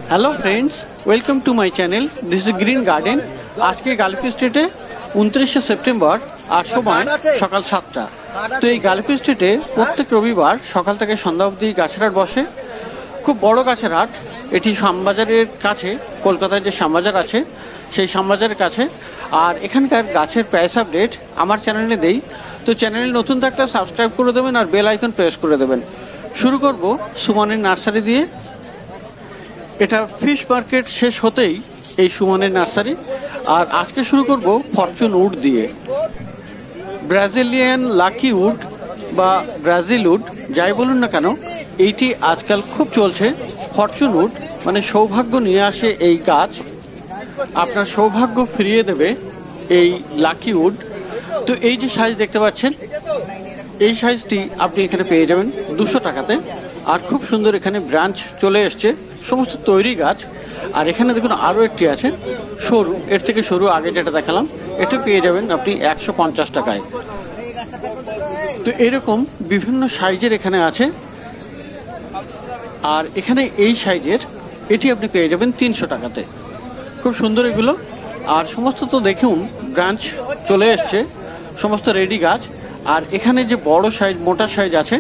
Hello friends, welcome to my channel. This is green garden. আজকে গালিফি স্ট্রিটে 29শে September আর সময় সকাল 7টা। তো এই গালিফি স্ট্রিটে প্রত্যেক রবিবার সকাল থেকে সন্ধ্যা অবধি গাছের হাট বসে। খুব বড় গাছের হাট এটি শ্যামবাজারের কাছে, কলকাতায় যে শ্যামবাজার আছে সেই শ্যামবাজারের কাছে। আর এখানকার গাছের প্রাইস আপডেট আমার চ্যানেলে দেই। তো চ্যানেলে নতুন থাকলে সাবস্ক্রাইব করে দেবেন আর বেল আইকন প্রেস করে দেবেন। শুরু করব সুমনের নার্সারি দিয়ে। এটা ফিশ মার্কেট শেষ হতেই এই সুমনের নার্সারি। আর আজকে শুরু করব ফরচুন উড দিয়ে। ব্রাজিলিয়ান লাকি উড বা ব্রাজিল উড যাই বলুন না কেন, এইটি আজকাল খুব চলছে। ফরচুন উড মানে সৌভাগ্য নিয়ে আসে এই গাছ, আপনার সৌভাগ্য ফিরিয়ে দেবে এই লাকি উড। তো এই যে সাইজ দেখতে পাচ্ছেন, এই সাইজটি আপনি এখানে পেয়ে যাবেন 200 টাকাতে। আর খুব সুন্দর এখানে ব্রাঞ্চ চলে এসছে, সমস্ত তৈরি গাছ। আর এখানে দেখুন আরও একটি আছে সরু, এর থেকে সরু আগে যেটা দেখালাম, এটা পেয়ে যাবেন আপনি 150 টাকায়। তো এরকম বিভিন্ন সাইজের এখানে আছে। আর এখানে এই সাইজের এটি আপনি পেয়ে যাবেন 300 টাকাতে। খুব সুন্দর এগুলো। আর সমস্ত তো দেখুন ব্রাঞ্চ চলে এসছে, সমস্ত রেডি গাছ। আর এখানে যে বড় সাইজ মোটা সাইজ আছে,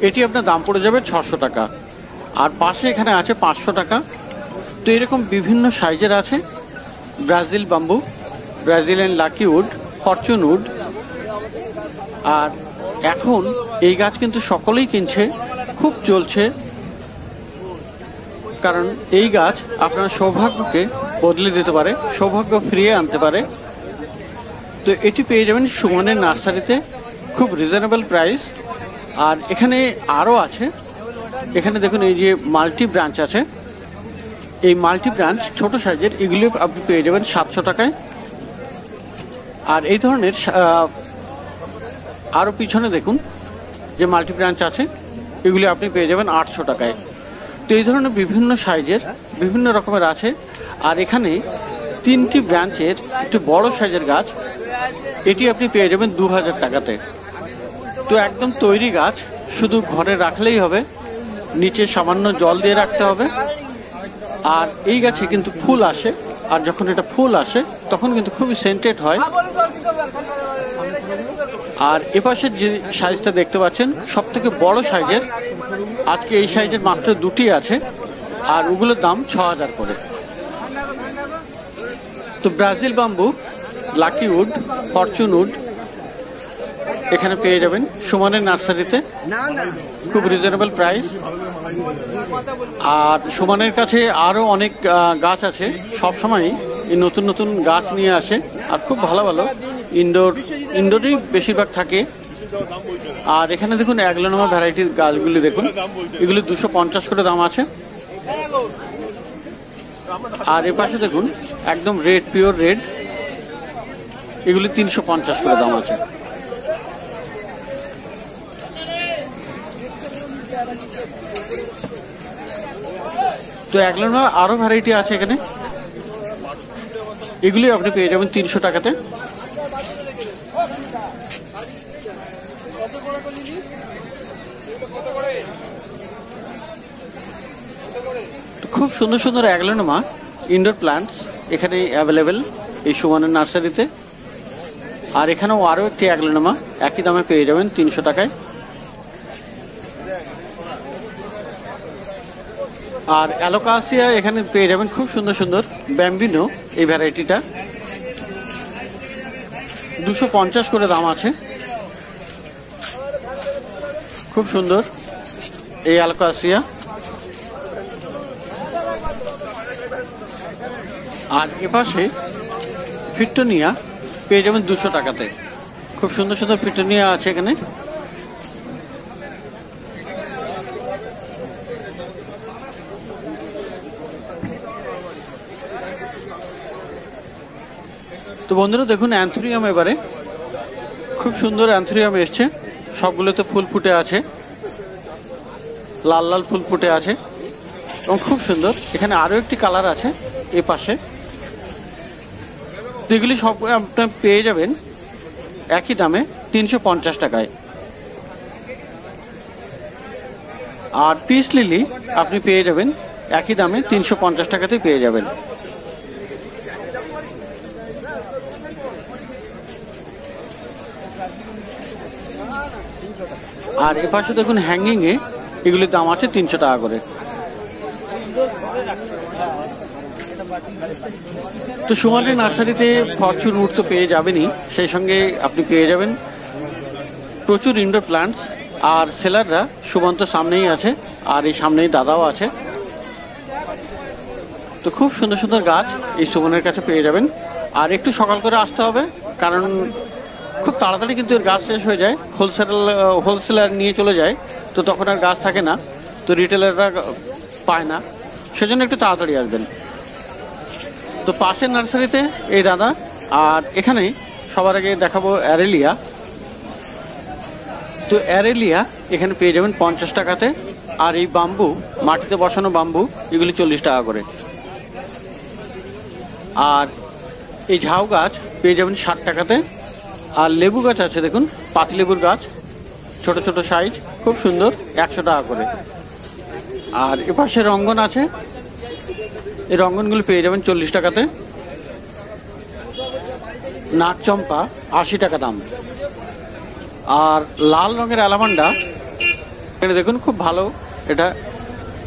এটি আপনার দাম পড়ে যাবে 600 টাকা। আর পাশে এখানে আছে 500 টাকা। তো এরকম বিভিন্ন সাইজের আছে। Brazil bamboo, Brazilian lucky wood, fortune wood. আর এখন এই গাছ কিন্তু সকলেই কিনছে, খুব চলছে। কারণ এই গাছ আপনার সৌভাগ্যকে বদলে দিতে পারে, সৌভাগ্য ফিরিয়ে আনতে পারে। তো এটি পেয়ে যাবেন সুমনের নার্সারিতে, খুব রিজনেবল প্রাইস। আর এখানে আরও আছে, এখানে দেখুন এই যে মাল্টি ব্রাঞ্চ আছে, এই মাল্টি ব্রাঞ্চ ছোট সাইজের, এগুলি আপনি পেয়ে যাবেন 700 টাকায়। আর এই ধরনের আরও পিছনে দেখুন যে মাল্টি ব্রাঞ্চ আছে, এগুলি আপনি পেয়ে যাবেন 800 টাকায়। তো এই ধরনের বিভিন্ন সাইজের বিভিন্ন রকমের আছে। আর এখানে 3টি ব্রাঞ্চের একটু বড় সাইজের গাছ, এটি আপনি পেয়ে যাবেন 2000 টাকাতে। তো একদম তৈরি গাছ, শুধু ঘরে রাখলেই হবে, নিচে সামান্য জল দিয়ে রাখতে হবে। আর এই গাছে কিন্তু ফুল আসে, আর যখন এটা ফুল আসে তখন কিন্তু খুবই সেন্টেড হয়। আর এপাশের যে সাইজটা দেখতে পাচ্ছেন সব থেকে বড় সাইজের, আজকে এই সাইজের মাত্র 2টি আছে। আর ওগুলোর দাম 6000 করে। তো Brazil bamboo, lucky wood, fortune wood এখানে পেয়ে যাবেন সুমনের নার্সারিতে, খুব রিজনেবল প্রাইস। আর সুমনের কাছে আরও অনেক গাছ আছে, সবসময়ই এই নতুন নতুন গাছ নিয়ে আসে। আর খুব ভালো ভালো ইনডোরই বেশিরভাগ থাকে। আর এখানে দেখুন অ্যাগ্লোনোমা ভ্যারাইটির গাছগুলি দেখুন, এগুলি 250 করে দাম আছে। আর এ পাশে দেখুন একদম রেড, পিওর রেড, এগুলি 350 করে দাম আছে। তো অ্যাগ্লোনোমা আরও ভ্যারাইটি আছে এখানে, এগুলি আপনি পেয়ে যাবেন 300 টাকাতে। খুব সুন্দর সুন্দর অ্যাগ্লোনোমা ইনডোর প্ল্যান্টস এখানে অ্যাভেলেবেল এই সুমনের নার্সারিতে। আর এখানেও আরও একটি অ্যাগ্লোনোমা একই দামে পেয়ে যাবেন 300 টাকায়। আর অ্যালোকাসিয়া এখানে পেয়ে যাবেন খুব সুন্দর সুন্দর। ব্যাম্বিনো এই ভ্যারাইটিটা 250 করে দাম আছে। খুব সুন্দর এই অ্যালোকাসিয়া। আর এপাশে ফিট্টোনিয়া পেয়ে যাবেন 200 টাকাতে। খুব সুন্দর সুন্দর ফিট্টোনিয়া আছে এখানে। তো বন্ধুরা দেখুন অ্যান্থুরিয়াম, এবারে খুব সুন্দর অ্যান্থুরিয়াম এসছে, সবগুলোতে ফুল ফুটে আছে, লাল লাল ফুল ফুটে আছে এবং খুব সুন্দর। এখানে আরও একটি কালার আছে এ পাশে। তো এগুলি সব আপনার পেয়ে যাবেন একই দামে 350 টাকায়। আর পিস লিলি আপনি পেয়ে যাবেন একই দামে 350 টাকাতেই পেয়ে যাবেন। আর এপাশে দেখুন হ্যাঙ্গিং এ এগুলির দাম আছে 300 টাকা করে। তো সোমালি নার্সারিতে ফরচুন উড তো পেয়ে যাবেনই, সেই সঙ্গে আপনি পেয়ে যাবেন প্রচুর ইনডোর প্ল্যান্টস। আর সেলাররা সুমন্ত সামনেই আছে, আর এই সামনেই দাদাও আছে। তো খুব সুন্দর সুন্দর গাছ এই সুমনের কাছে পেয়ে যাবেন। আর একটু সকাল করে আসতে হবে, কারণ খুব তাড়াতাড়ি কিন্তু এর গাছ শেষ হয়ে যায়। হোলসেলার নিয়ে চলে যায়, তো তখন আর গাছ থাকে না, তো রিটেলাররা পায় না, সেজন্য একটু তাড়াতাড়ি আসবেন। তো পাশের নার্সারিতে এই দাদা, আর এখানে সবার আগে দেখাবো অ্যারেলিয়া। তো অ্যারেলিয়া এখানে পেয়ে যাবেন 50 টাকাতে। আর এই বাম্বু, মাটিতে বসানো বাম্বু, এগুলি 40 টাকা করে। আর এই ঝাউ গাছ পেয়ে যাবেন 60 টাকাতে। আর লেবু গাছ আছে দেখুন, পাতিলেবুর গাছ, ছোট ছোট সাইজ, খুব সুন্দর, 100 টাকা করে। আর এপাশে রঙ্গন আছে, এই রঙ্গনগুলো পেয়ে যাবেন 40 টাকাতে। নাকচম্পা 80 টাকা দাম। আর লাল রঙের অ্যালামান্ডা এখানে দেখুন, খুব ভালো, এটা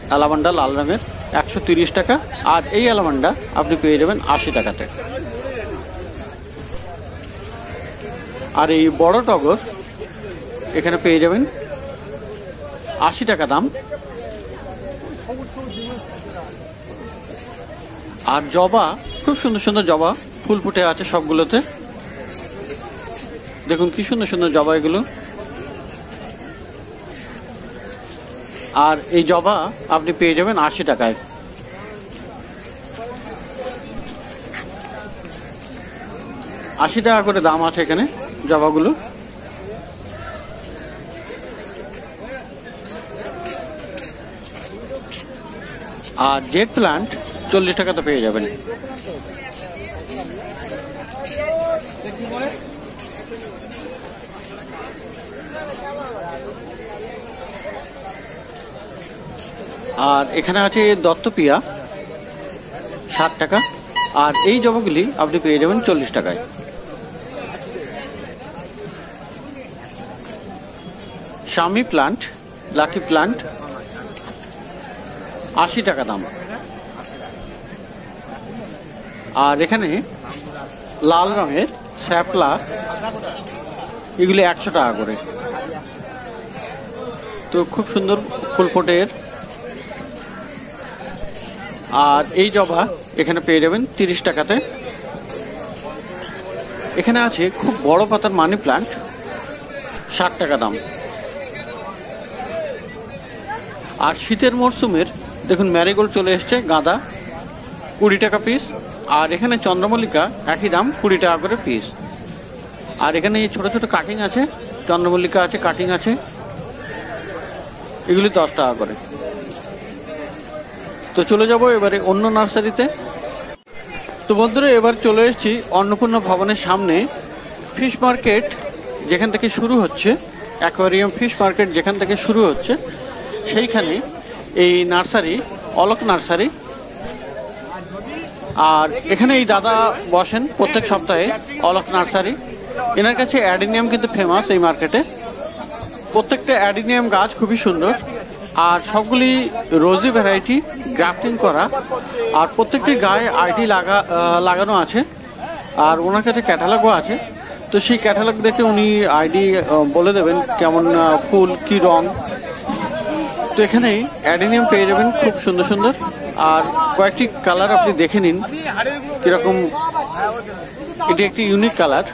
অ্যালামান্ডা লাল রঙের, 130 টাকা। আর এই অ্যালামান্ডা আপনি পেয়ে যাবেন 80 টাকাতে। আর এই বড় টগর এখানে পেয়ে যাবেন 80 টাকা দাম। আর জবা, খুব সুন্দর সুন্দর জবা ফুল ফুটে আছে সবগুলোতে, দেখুন কি সুন্দর সুন্দর জবা এগুলো। আর এই জবা আপনি পেয়ে যাবেন 80 টাকায়। $80 করে দাম আছে এখানে জবাগুলো। আর জেড প্লান্ট 40 টাকাতে পেয়ে যাবেন। আর এখানে আছে দত্তপিয়া 60 টাকা। আর এই জবাগুলি আপনি পেয়ে যাবেন 40 টাকায়। শামি প্লান্ট, লাকি প্লান্ট 80 টাকা দাম। আর এখানে লাল রঙের শ্যাপলা, এগুলি 100 টাকা করে। তো খুব সুন্দর ফুল ফোটে এর। আর এই জবা এখানে পেয়ে যাবেন 30 টাকাতে। এখানে আছে খুব বড় পাতার মানি প্লান্ট, 60 টাকা দাম। আর শীতের মরশুমের দেখুন ম্যারিগোল্ড চলে এসছে, গাঁদা 20 টাকা পিস। আর এখানে চন্দ্রমল্লিকা একই দাম, 20 টাকা করে পিস। আর এখানে এই ছোট ছোট কাটিং আছে, চন্দ্রমল্লিকা আছে, কাটিং আছে, এগুলি 10 টাকা করে। তো চলে যাব এবারে অন্য নার্সারিতে। তো বন্ধুরা, এবার চলে এসেছি অন্নপূর্ণা ভবনের সামনে, ফিশ মার্কেট যেখান থেকে শুরু হচ্ছে, অ্যাকোয়ারিয়াম ফিশ মার্কেট যেখান থেকে শুরু হচ্ছে, সেইখানে এই নার্সারি, অলোক নার্সারি। আর এখানে এই দাদা বসেন প্রত্যেক সপ্তাহে, অলোক নার্সারি। এনার কাছে অ্যাডিনিয়াম কিন্তু ফেমাস এই মার্কেটে। প্রত্যেকটা অ্যাডিনিয়াম গাছ খুবই সুন্দর, আর সবগুলি রোজি ভ্যারাইটি, গ্রাফটিং করা। আর প্রত্যেকটি গায়ে আইডি লাগানো আছে। আর ওনার কাছে ক্যাটালগও আছে, তো সেই ক্যাটালগ দেখে উনি আইডি বলে দেবেন কেমন ফুল, কি রং। তো এখানে অ্যাডিনিয়াম পেয়ে যাবেন খুব সুন্দর সুন্দর। আর কয়েকটি কালার আপনি দেখে নিন কিরকম, এটি একটি ইউনিক কালার,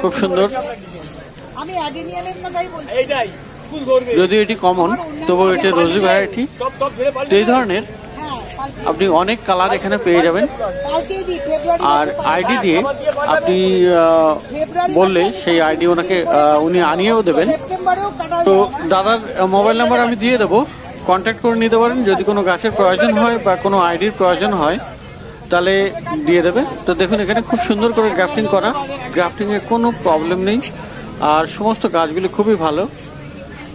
খুব সুন্দর। যদিও এটি কমন, তবু এটি রোজি ভ্যারাইটি। তো এই ধরনের আপনি অনেক কালার এখানে পেয়ে যাবেন। আর আইডি দিয়ে আপনি বললে সেই আইডি ওনাকে উনি আনিয়েও দেবেন। তো দাদার মোবাইল নাম্বার আমি দিয়ে দেবো, কন্ট্যাক্ট করে নিতে পারেন। যদি কোনো গাছের প্রয়োজন হয় বা কোনো আইডির প্রয়োজন হয় তাহলে দিয়ে দেবে। তো দেখুন এখানে খুব সুন্দর করে গ্রাফটিং করা, গ্রাফটিংয়ে কোনো প্রবলেম নেই। আর সমস্ত গাছগুলি খুবই ভালো।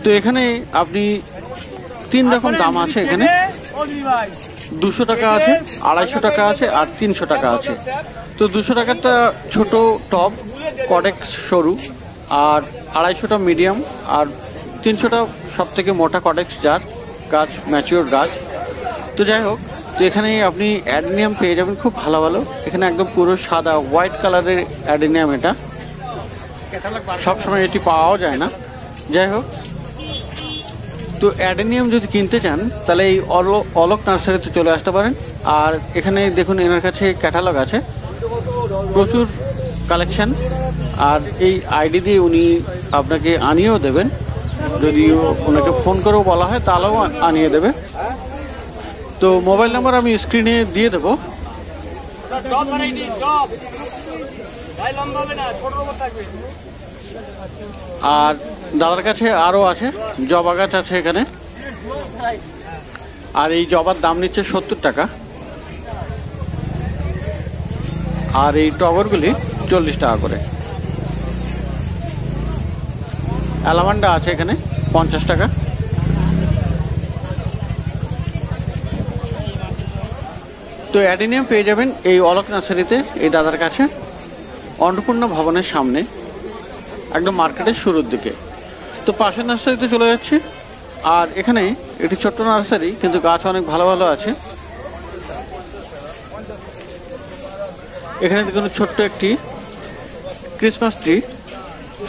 তো এখানে আপনি 3 রকম দাম আছে এখানে। 200 টাকা আছে, 250 টাকা আছে আর 300 টাকা আছে। তো 200 টাকাটা ছোট টব কডেক্স সরু, আর 250টা মিডিয়াম, আর 300টা সব থেকে মোটা কডেক্স জার গাছ, ম্যাচিওর গাছ। তো যাই হোক, তো এখানে আপনি অ্যাডেনিয়াম পেয়ে যাবেন খুব ভালো ভালো। এখানে একদম পুরো সাদা হোয়াইট কালারের অ্যাডেনিয়াম, এটা সবসময় এটি পাওয়াও যায় না। যাই হোক, তো অ্যাডেনিয়াম যদি কিনতে চান তাহলে এই অলোক নার্সারিতে চলে আসতে পারেন। আর এখানে দেখুন এনার কাছে ক্যাটালগ আছে, প্রচুর কালেকশন। আর এই আইডি দিয়ে উনি আপনাকে আনিয়েও দেবেন, যদি ওনাকে ফোন করেও বলা হয় তাহলেও আনিয়ে দেবে। তো মোবাইল নাম্বার আমি স্ক্রিনে দিয়ে দেবো। আর দাদার কাছে আরও আছে, জবা গাছ আছে এখানে। আর এই জবার দাম নিচ্ছে 70 টাকা। আর এই টগরগুলি 40 টাকা করে। অ্যালামান্ডা আছে এখানে 50 টাকা। তো অ্যাডেনিয়াম পেয়ে যাবেন এই অলোক নার্সারিতে, এই দাদার কাছে, অন্নপূর্ণা ভবনের সামনে, একদম মার্কেটের শুরুর দিকে। তো পাশের নার্সারিতে চলে যাচ্ছি। আর এখানে একটি ছোট্ট নার্সারি, কিন্তু গাছ অনেক ভালো ভালো আছে। এখানে দেখুন ছোট্ট একটি ক্রিসমাস ট্রি,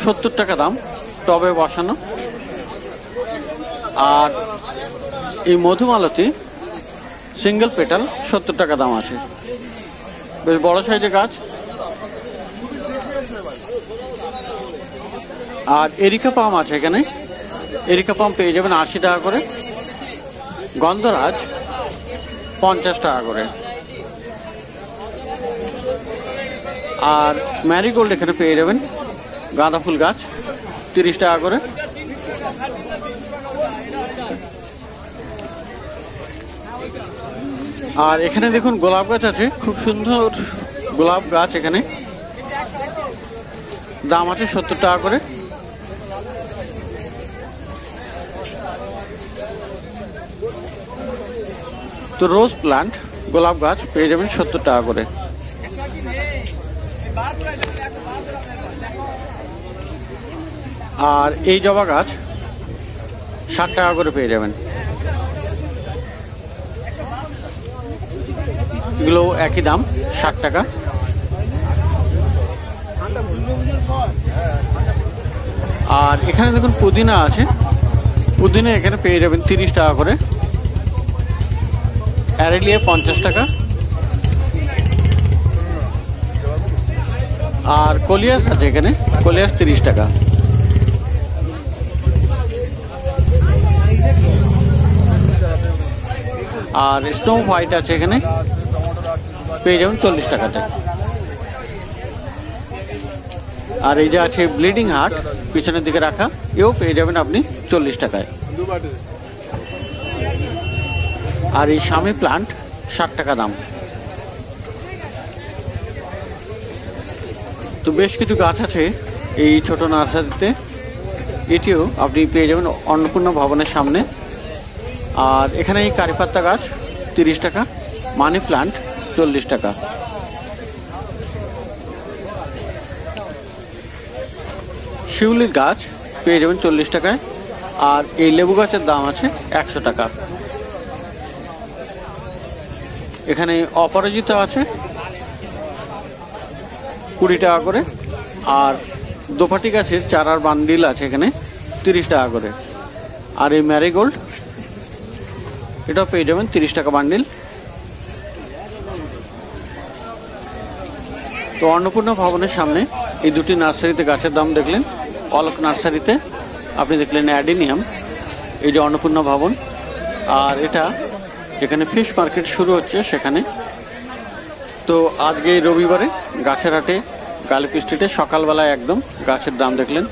70 টাকা দাম, টবে বসানো। আর এই মধুমালতী সিঙ্গেল পেটাল 70 টাকা দাম আছে, বেশ বড় সাইজের গাছ। আর এরিকা পাম আছে এখানে, এরিকা পাম পেয়ে যাবেন 80 টাকা করে। গন্ধরাজ 50 টাকা করে। আর ম্যারিগোল্ড এখানে পেয়ে যাবেন, গাঁদা ফুল গাছ 30 টাকা করে। আর এখানে দেখুন গোলাপ গাছ আছে, খুব সুন্দর গোলাপ গাছ। এখানে দাম আছে 70 টাকা করে। তো রোজ প্লান্ট গোলাপ গাছ পেয়ে যাবেন 70 টাকা করে। আর এই জবা গাছ 60 টাকা করে পেয়ে যাবেন। এগুলো একই দাম, 60 টাকা। আর এখানে দেখুন পুদিনা আছে, পুদিনা এখানে পেয়ে যাবেন 30 টাকা করে। অ্যারেলিয়া 50 টাকা। আর কলিয়াস আছে এখানে, কলিয়াস 30 টাকা। আর স্নো হোয়াইট আছে এখানে, পেয়ে যাবেন 40 টাকাতে। আর এই যে আছে ব্লিডিং হার্ট পিছনের দিকে রাখা, এও পেয়ে যাবেন আপনি 40 টাকায়। আর এই শামি প্লান্ট 60 টাকা দাম। তো বেশ কিছু গাছ আছে এই ছোট নার্সারিতে, এটিও আপনি পেয়ে যাবেন অন্নপূর্ণা ভবনের সামনে। আর এখানে এই কারিপাত্তা গাছ 30 টাকা, মানি প্লান্ট 40 টাকা। শিউলির গাছ পেয়ে যাবেন 40 টাকায়। আর এই লেবু গাছের দাম আছে 100 টাকা। এখানে অপরাজিতা আছে 20 টাকা করে। আর দোপাটি গাছের চারার বান্ডিল আছে এখানে 30 টাকা করে। আর এই ম্যারিগোল্ড এটাও পেয়ে যাবেন 30 টাকা বান্ডিল। তো অন্নপূর্ণা ভবনের সামনে এই দুটি নার্সারিতে গাছের দাম দেখলেন। অলোক নার্সারিতে আপনি দেখলেন অ্যাডেনিয়াম, এই যে অন্নপূর্ণা ভবন। আর এটা যেখানে ফিশ মার্কেট শুরু হচ্ছে সেখানে। তো আজকে রবিবারে গাছের হাটে গালিপি স্ট্রিটে সকালবেলায় একদম গাছের দাম দেখলেন।